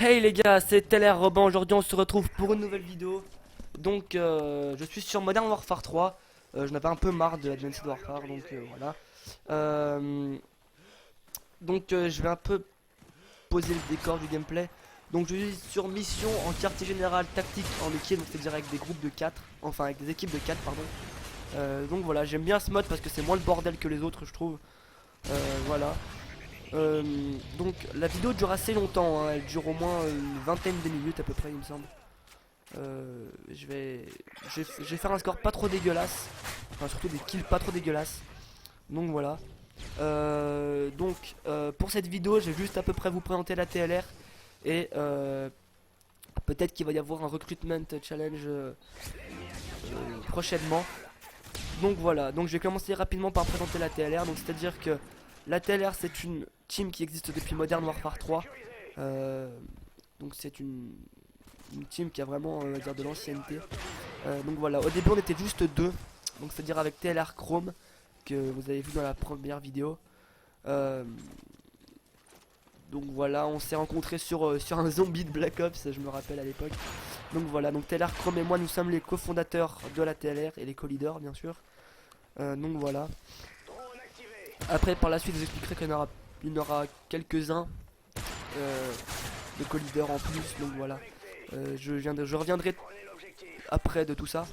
Hey les gars, c'est Teller Robin. Aujourd'hui on se retrouve pour une nouvelle vidéo. Donc je suis sur Modern Warfare 3. Je n'avais un peu marre de Advanced Warfare, donc voilà. Euh, je vais un peu poser le décor du gameplay. Donc je suis sur mission en quartier général tactique en équipe, donc c'est-à-dire avec des groupes de 4, enfin avec des équipes de 4 pardon. Donc voilà, j'aime bien ce mode parce que c'est moins le bordel que les autres je trouve. Voilà. Euh, donc la vidéo dure assez longtemps, hein. Elle dure au moins une vingtaine de minutes à peu près il me semble. Je vais, je vais faire un score pas trop dégueulasse, enfin surtout des kills pas trop dégueulasses. Donc voilà. Pour cette vidéo, je vais juste à peu près vous présenter la TLR et peut-être qu'il va y avoir un recruitment challenge prochainement. Donc voilà, donc je vais commencer rapidement par présenter la TLR. Donc c'est-à-dire que la TLR c'est une team qui existe depuis Modern Warfare 3. Euh, donc c'est une team qui a vraiment on va dire de l'ancienneté. Donc voilà, au début on était juste deux. Donc c'est-à-dire avec TLR Chrome que vous avez vu dans la première vidéo. Euh, donc voilà, on s'est rencontrés sur un zombie de Black Ops, je me rappelle à l'époque. Donc voilà, donc TLR Chrome et moi nous sommes les cofondateurs de la TLR et les co-leaders bien sûr. Donc voilà. Après par la suite je vous expliquerai qu'il y en aura quelques-uns euh, de co-leaders en plus. Donc voilà. Je reviendrai après de tout ça.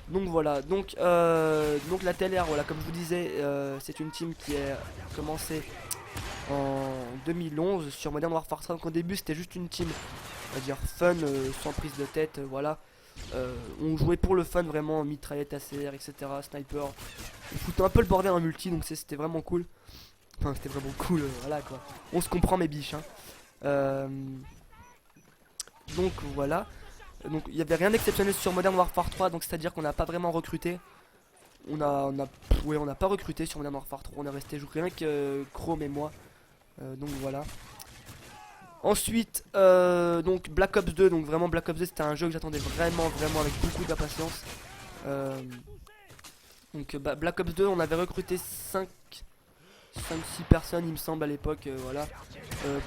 Donc voilà, donc la TLR, voilà, comme je vous disais, c'est une team qui a commencé en 2011 sur Modern Warfare 3. Donc au début c'était juste une team, on va dire fun, sans prise de tête, voilà. On jouait pour le fun vraiment, mitraillette ACR, etc. Sniper. On foutait un peu le bordel en multi, donc c'était vraiment cool. Enfin c'était vraiment cool, voilà quoi. On se comprend mes biches, hein. Euh, donc voilà. Donc il n'y avait rien d'exceptionnel sur Modern Warfare 3, donc c'est à dire qu'on n'a pas vraiment recruté. On n'a pas recruté sur Modern Warfare 3, on est resté jouer rien que Chrome et moi. Donc voilà. Ensuite, donc Black Ops 2, donc vraiment Black Ops 2 c'était un jeu que j'attendais vraiment avec beaucoup d'impatience. Euh, Black Ops 2 on avait recruté 5-6 personnes il me semble à l'époque, voilà.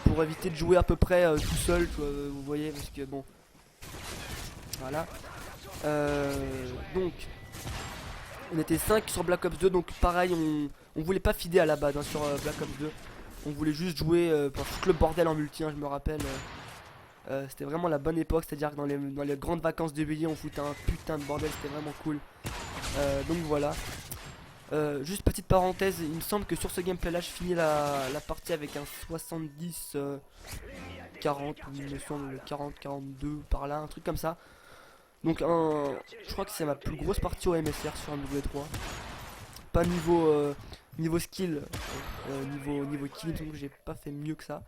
Pour éviter de jouer à peu près tout seul, vous voyez, parce que bon, voilà. Donc on était 5 sur Black Ops 2, donc pareil, on voulait pas fider à la base, hein, sur Black Ops 2. On voulait juste jouer pour foutre le bordel en multi, hein, je me rappelle. C'était vraiment la bonne époque, c'est-à-dire que dans les grandes vacances de juillet, on foutait un putain de bordel, c'était vraiment cool. Donc voilà. Juste petite parenthèse, il me semble que sur ce gameplay là, je finis la partie avec un 70 40, ou il me semble 40-42 par là, un truc comme ça. Donc je crois que c'est ma plus grosse partie au MSR sur un W3. Pas niveau skill, niveau kill, donc j'ai pas fait mieux que ça.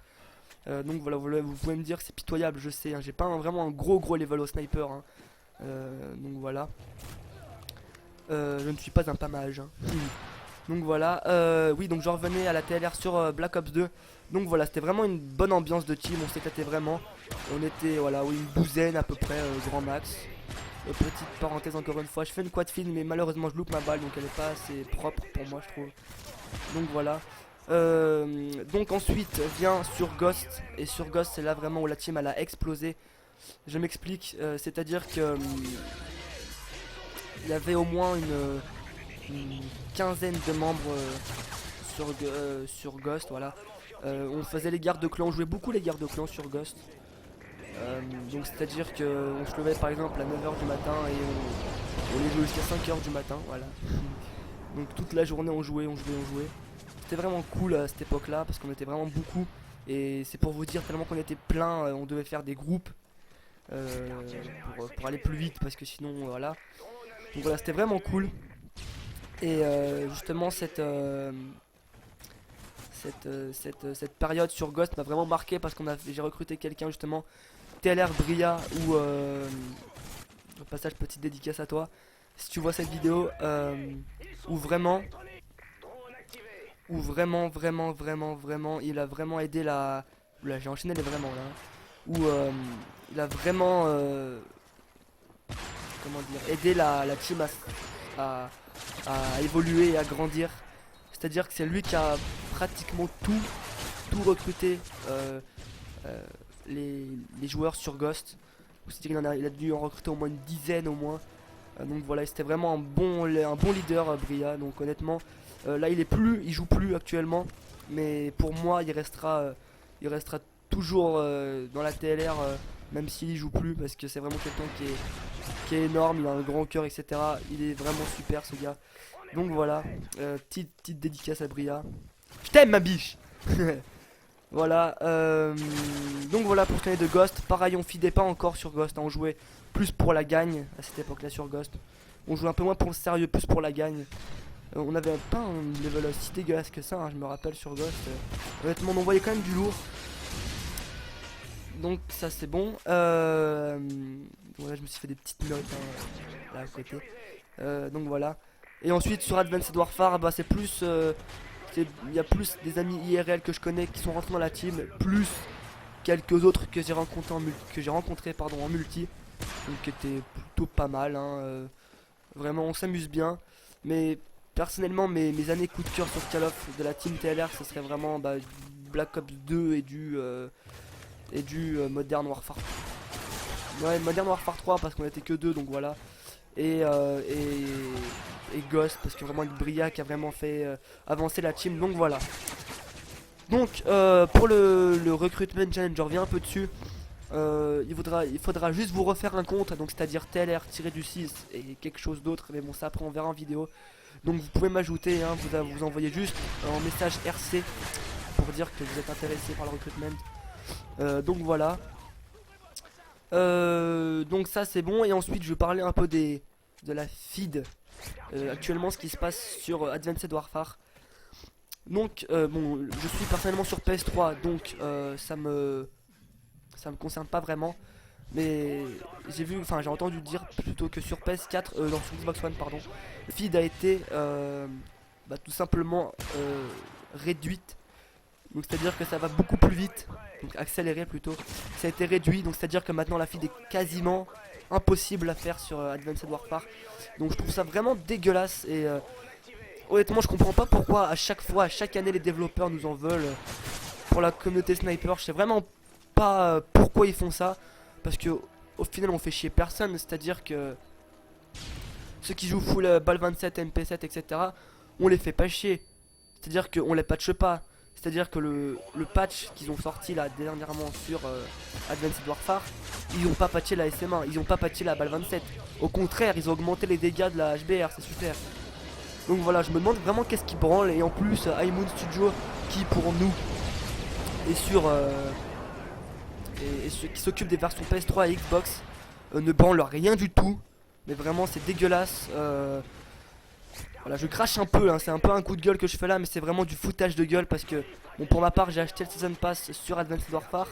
Donc voilà, vous pouvez me dire c'est pitoyable, je sais, hein, j'ai pas vraiment un gros level au sniper, hein. Donc voilà. Je ne suis pas un pamage, hein. Donc voilà, oui, donc je revenais à la TLR sur Black Ops 2. Donc voilà, c'était vraiment une bonne ambiance de team, on s'éclatait vraiment. On était, voilà, oui, une douzaine à peu près, grand max. Petite parenthèse encore une fois, je fais une quad film mais malheureusement je loupe ma balle donc elle est pas assez propre pour moi je trouve. Donc voilà. Donc ensuite vient sur Ghost, et sur Ghost c'est là vraiment où la team elle a explosé. Je m'explique, c'est-à-dire que il y avait au moins une quinzaine de membres sur Ghost, voilà. On faisait les gardes de clan, on jouait beaucoup les gardes de clan sur Ghost. Donc c'est à dire qu'on se levait par exemple à 9 h du matin et on les jouait jusqu'à 5 h du matin, voilà. Donc toute la journée on jouait. C'était vraiment cool à cette époque là parce qu'on était vraiment beaucoup. Et c'est pour vous dire tellement qu'on était plein, on devait faire des groupes euh, pour aller plus vite parce que sinon voilà. Donc voilà, c'était vraiment cool. Et justement cette période sur Ghost m'a vraiment marqué parce j'ai recruté quelqu'un justement, TLR Bria, ou au passage petite dédicace à toi si tu vois cette vidéo, où vraiment vraiment il a vraiment aidé la. Oula, j'ai enchaîné les vraiment là, hein. Où il a vraiment comment dire aidé la team à évoluer et à grandir. C'est à dire que c'est lui qui a pratiquement tout recruté, euh, les joueurs sur Ghost. C'est-à-dire il a dû en recruter au moins une dizaine au moins. Donc voilà, c'était vraiment un bon leader, Bria. Donc honnêtement, là il joue plus actuellement, mais pour moi il restera toujours dans la TLR, même s'il joue plus, parce que c'est vraiment quelqu'un qui est énorme, il a un grand cœur, etc. Il est vraiment super ce gars. Donc voilà, petite dédicace à Bria. Je t'aime ma biche. Voilà, donc voilà pour ce qui est de Ghost. Pareil, on fidait pas encore sur Ghost, hein, on jouait plus pour la gagne à cette époque là sur Ghost. On jouait un peu moins pour le sérieux, plus pour la gagne. On avait pas un level si dégueulasse que ça, hein, je me rappelle sur Ghost. Honnêtement, on voyait quand même du lourd. Donc ça c'est bon. Voilà, je me suis fait des petites notes, hein, là à côté. Donc voilà. Et ensuite sur Advanced Warfare, bah c'est plus... il y a plus des amis IRL que je connais qui sont rentrés dans la team, plus quelques autres que j'ai rencontrés en multi, donc qui étaient plutôt pas mal, hein, vraiment on s'amuse bien. Mais personnellement mes années coup de cœur sur Call of de la team TLR, ce serait vraiment Black Ops 2 et du Modern Warfare. Ouais, Modern Warfare 3 parce qu'on était que deux, donc voilà. Et Ghost parce que vraiment avec Bria qui a vraiment fait avancer la team, donc voilà. Donc pour le recruitment challenge, je reviens un peu dessus. Il faudra juste vous refaire un compte, donc c'est-à-dire TLR-6 et quelque chose d'autre, mais bon ça après on verra en vidéo. Donc vous pouvez m'ajouter, hein, vous envoyez juste un message RC pour dire que vous êtes intéressé par le recruitment. Donc voilà. Donc ça c'est bon, et ensuite je vais parler un peu de la feed. Actuellement ce qui se passe sur Advanced Warfare. Donc bon, je suis personnellement sur PS3, donc ça me concerne pas vraiment, mais j'ai entendu dire plutôt que sur PS4, non sur Xbox One pardon, le feed a été tout simplement réduite. Donc c'est à dire que ça va beaucoup plus vite, donc accéléré plutôt. Ça a été réduit, donc c'est à dire que maintenant la feed est quasiment impossible à faire sur Advanced Warfare. Donc je trouve ça vraiment dégueulasse, et honnêtement je comprends pas pourquoi à chaque année les développeurs nous en veulent pour la communauté sniper. Je sais vraiment pas pourquoi ils font ça, parce que au final on fait chier personne. C'est à dire que ceux qui jouent full BAL 27, MP7 etc, on les fait pas chier. C'est à dire qu'on les patche pas. C'est à dire que le patch qu'ils ont sorti là dernièrement sur Advanced Warfare, ils ont pas patché la SM1, ils ont pas patché la BAL 27. Au contraire, ils ont augmenté les dégâts de la HBR, c'est super. Donc voilà, je me demande vraiment qu'est-ce qui branle. Et en plus High Moon Studio, qui pour nous est sur qui s'occupe des versions PS3 et Xbox, ne branle rien du tout. Mais vraiment c'est dégueulasse. Voilà, je crache un peu, hein, c'est un peu un coup de gueule que je fais là, mais c'est vraiment du foutage de gueule parce que bon, pour ma part j'ai acheté le Season Pass sur Advanced Warfare,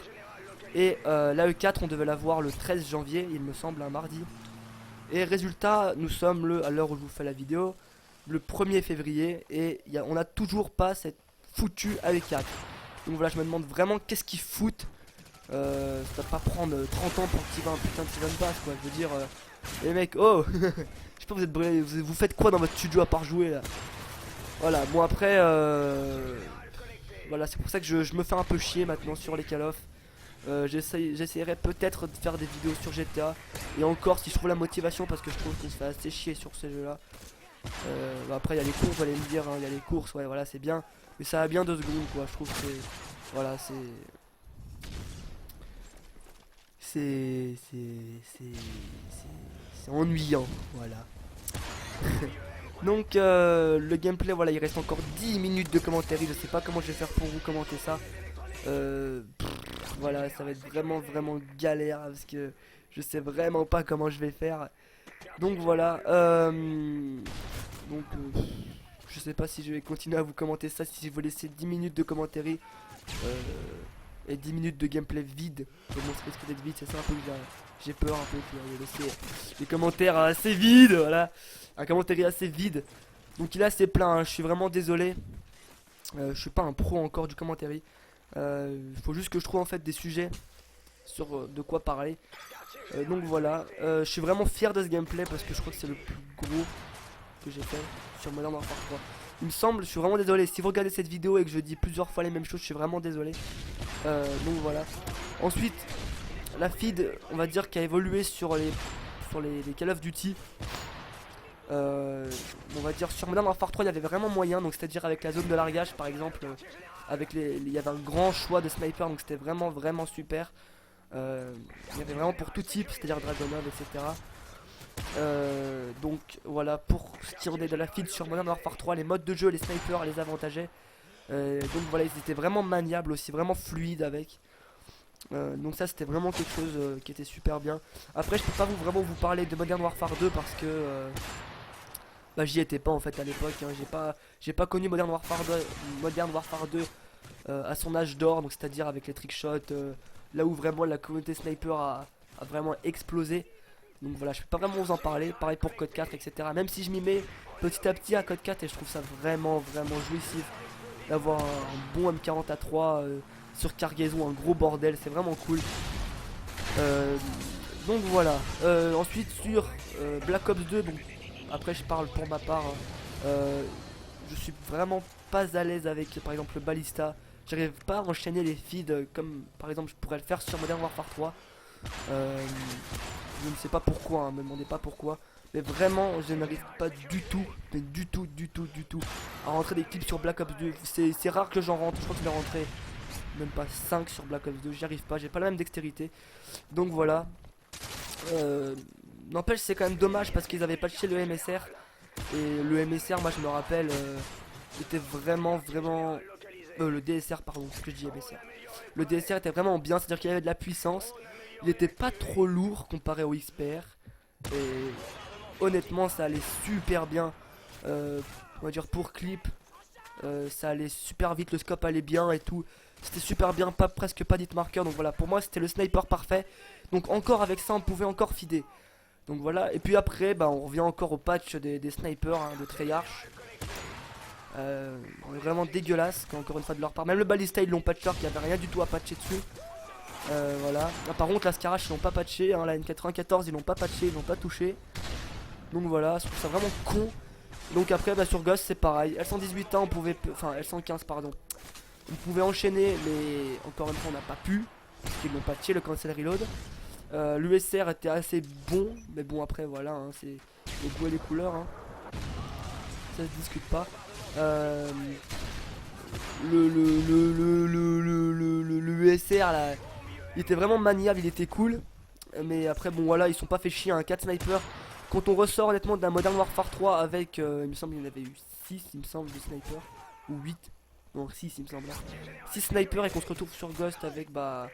et la E4 on devait l'avoir le 13 janvier il me semble, un mardi. Et résultat, nous sommes à l'heure où je vous fais la vidéo, le 1er février, et on a toujours pas cette foutue AE4. Donc voilà, je me demande vraiment qu'est-ce qu'ils foutent. Ça va pas prendre 30 ans pour activer un putain de Season Pass quoi, je veux dire, les mecs, oh. Je sais pas, vous faites quoi dans votre studio à part jouer là? Voilà, bon après voilà, c'est pour ça que je me fais un peu chier maintenant sur les Call of. J'essaierai peut-être de faire des vidéos sur GTA, et encore si je trouve la motivation, parce que je trouve qu'on se fait assez chier sur ces jeux là. Après il y a les courses, vous allez me dire, il y a les courses, ouais voilà c'est bien, mais ça a bien 2 secondes quoi, je trouve que c'est... Voilà, c'est ennuyant, voilà. Donc le gameplay, voilà, il reste encore 10 minutes de commentaire, je sais pas comment je vais faire pour vous commenter ça. Voilà, ça va être vraiment galère, parce que je sais vraiment pas comment je vais faire. Donc voilà, je sais pas si je vais continuer à vous commenter ça, si je vous laisser 10 minutes de commentaire et 10 minutes de gameplay vide. Bon, ça risque d'être vide, c'est ça un peu que j'ai peur un peu de laisser les commentaires assez vides, voilà. Un commentaire assez vide. Donc il est assez plein, hein. Je suis vraiment désolé. Je suis pas un pro encore du commentaire. Il faut juste que je trouve en fait des sujets sur de quoi parler. Donc voilà, je suis vraiment fier de ce gameplay parce que je crois que c'est le plus gros que j'ai fait sur Modern Warfare 3. Il me semble, je suis vraiment désolé. Si vous regardez cette vidéo et que je dis plusieurs fois les mêmes choses, je suis vraiment désolé. Donc voilà. Ensuite, la feed, on va dire, qui a évolué sur les Call of Duty. On va dire sur Modern Warfare 3 il y avait vraiment moyen, donc c'est à dire avec la zone de largage par exemple, il y avait un grand choix de sniper, donc c'était vraiment super. Il y avait vraiment pour tout type, c'est à dire Dragonov, etc. Donc voilà, pour ce qui en est de la feed sur Modern Warfare 3, les modes de jeu, les snipers les avantageaient. Donc voilà, ils étaient vraiment maniables aussi, vraiment fluides avec. Donc ça c'était vraiment quelque chose qui était super bien. Après je peux pas vraiment vous parler de Modern Warfare 2 parce que bah, j'y étais pas en fait à l'époque, hein. J'ai pas connu Modern Warfare 2 à son âge d'or, donc c'est-à-dire avec les trickshots, là où vraiment la communauté sniper a vraiment explosé. Donc voilà, je peux pas vraiment vous en parler, pareil pour Code 4, etc. Même si je m'y mets petit à petit à Code 4 et je trouve ça vraiment jouissif d'avoir un bon M40A3 sur cargaison, un gros bordel, c'est vraiment cool. Euh, donc voilà. Ensuite sur Black Ops 2, donc après je parle pour ma part, hein. Je suis vraiment pas à l'aise avec par exemple le Ballista. J'arrive pas à enchaîner les feeds comme par exemple je pourrais le faire sur Modern Warfare 3. Je ne sais pas pourquoi, hein, me demandez pas pourquoi. Mais vraiment je n'arrive pas du tout, mais du tout à rentrer des clips sur Black Ops 2. C'est rare que j'en rentre, je crois que je vais rentrer même pas 5 sur Black Ops 2, j'y arrive pas, j'ai pas la même dextérité. Donc voilà. N'empêche c'est quand même dommage parce qu'ils avaient patché le MSR. Et le MSR moi je me rappelle était vraiment le DSR pardon, ce que je dis MSR. Le DSR était vraiment bien, c'est à dire qu'il avait de la puissance. Il était pas trop lourd comparé au XPR. Et honnêtement ça allait super bien. On va dire pour clip, ça allait super vite, le scope allait bien et tout. C'était super bien, presque pas d'hit marker. Donc voilà, pour moi c'était le sniper parfait. Donc encore avec ça on pouvait encore feeder. Donc voilà, et puis après bah, on revient encore au patch des snipers, hein, de Treyarch. Vraiment dégueulasse, encore une fois de leur part. Même le Ballista ils l'ont patché alors qu'il n'y avait rien du tout à patcher dessus. Voilà. Ah, par contre la Scarache ils l'ont pas patché, hein, la N94 ils l'ont pas patché, ils l'ont pas touché. Donc voilà, je trouve ça vraiment con. Donc après bah, sur Ghost c'est pareil, L118 ans on pouvait, enfin L115 pardon. On pouvait enchaîner mais encore une fois on n'a pas pu, parce qu'ils l'ont patché le cancel reload. L'USR était assez bon, mais bon après voilà, hein, c'est les goûts et les couleurs, hein. Ça se discute pas. Le USR là, il était vraiment maniable, il était cool. Mais après bon voilà, ils sont pas fait chier, un 4 snipers. Quand on ressort honnêtement d'un Modern Warfare 3 avec, il me semble qu'il y en avait eu 6 il me semble de snipers, ou 8, non 6 il me semble, 6 snipers et qu'on se retrouve sur Ghost avec bah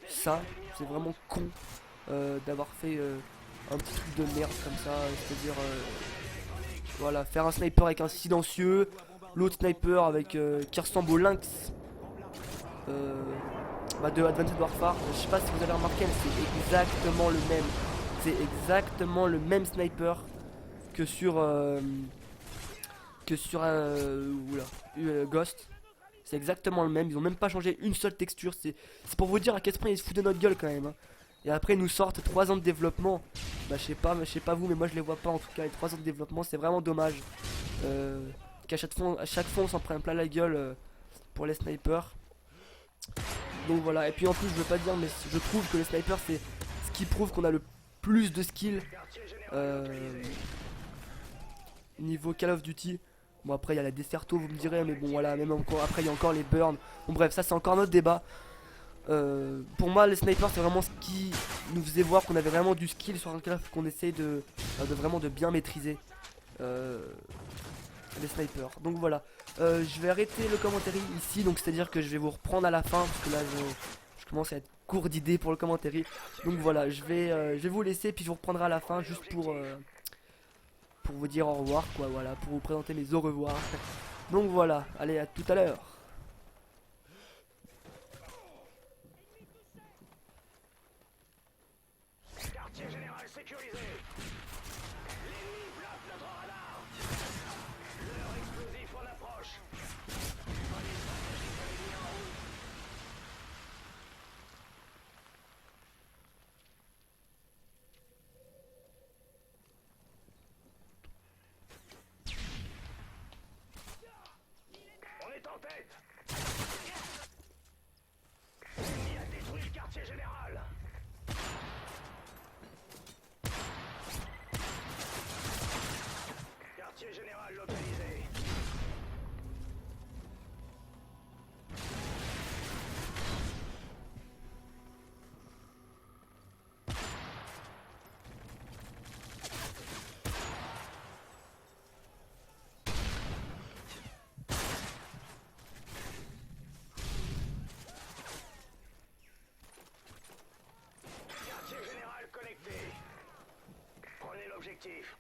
ça, c'est vraiment con d'avoir fait un petit truc de merde comme ça, c'est-à-dire voilà, faire un sniper avec un silencieux, l'autre sniper avec qui ressemble au lynx bah, de Advanced Warfare. Je sais pas si vous avez remarqué, mais c'est exactement le même. C'est exactement le même sniper que sur Ghost. C'est exactement le même. Ils ont même pas changé une seule texture. C'est pour vous dire à quel point ils se foutent de notre gueule quand même, hein. Et après ils nous sortent 3 ans de développement. Bah je sais pas vous, mais moi je les vois pas en tout cas. Les 3 ans de développement, c'est vraiment dommage. Qu'à chaque fois on s'en prenne plein la gueule pour les snipers. Donc voilà, et puis en plus je veux pas dire, mais je trouve que les snipers c'est ce qui prouve qu'on a le plus de skill niveau Call of Duty. Bon après il y a la Deserto vous me direz, mais bon voilà, même encore après il y a encore les burns. Bon bref, ça c'est encore notre débat. Pour moi les snipers c'est vraiment ce qui nous faisait voir qu'on avait vraiment du skill sur un Call of, qu'on essaye de vraiment de bien maîtriser les snipers. Donc voilà, je vais arrêter le commentaire ici, donc c'est à dire que je vais vous reprendre à la fin parce que là je commence à être court d'idées pour le commentaire. Donc voilà, je vais vous laisser puis je vous reprendrai à la fin juste pour vous dire au revoir quoi, voilà, pour vous présenter mes au revoir. Donc voilà, allez à tout à l'heure. Quartier général sécurisé. L'ennemi bloque notre radar. Leur explosif en approche. Prenez stratégique de l'ennemi en route. On est en tête. l'objectif.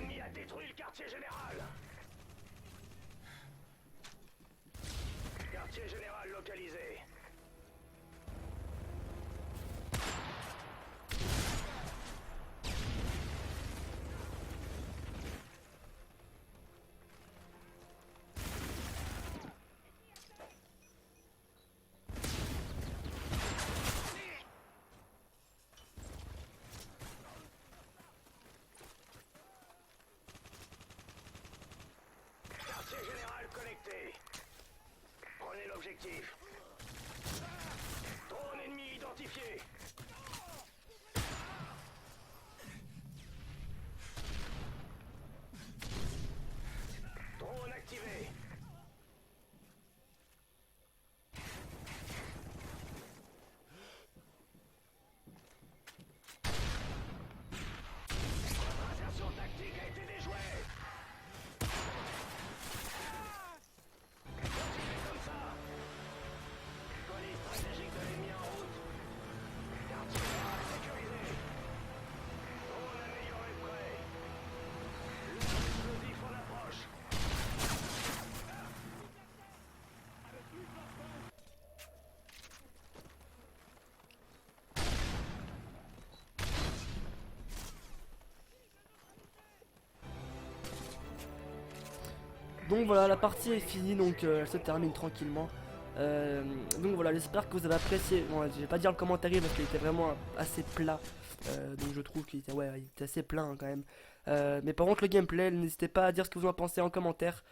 L'ennemi a détruit le quartier général. Quartier général localisé. Quartier général connecté. Prenez l'objectif. Drone ennemi identifié. Drone activé. Insertion tactique a été déjouée. Continuez comme ça. Police stratégique de l'ennemi en route. Quartier général sécurisé. Drone amélioré prêt. L'explosif en approche. Donc voilà, la partie est finie, donc elle se termine tranquillement. Donc voilà, j'espère que vous avez apprécié. Bon, je vais pas dire le commentaire parce qu'il était vraiment assez plat. Donc je trouve qu'il était, ouais, il était assez plein quand même. Mais par contre, le gameplay, n'hésitez pas à dire ce que vous en pensez en commentaire.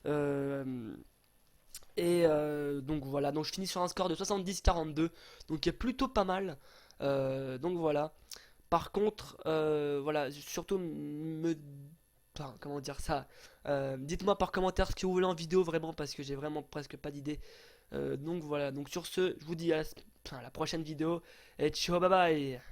Donc voilà, donc je finis sur un score de 70-42, donc qui est plutôt pas mal. Donc voilà. Par contre, voilà, surtout enfin, comment dire ça. Dites-moi par commentaire ce que vous voulez en vidéo vraiment parce que j'ai vraiment presque pas d'idée. Donc voilà, donc sur ce, je vous dis à la prochaine vidéo et ciao, bye bye.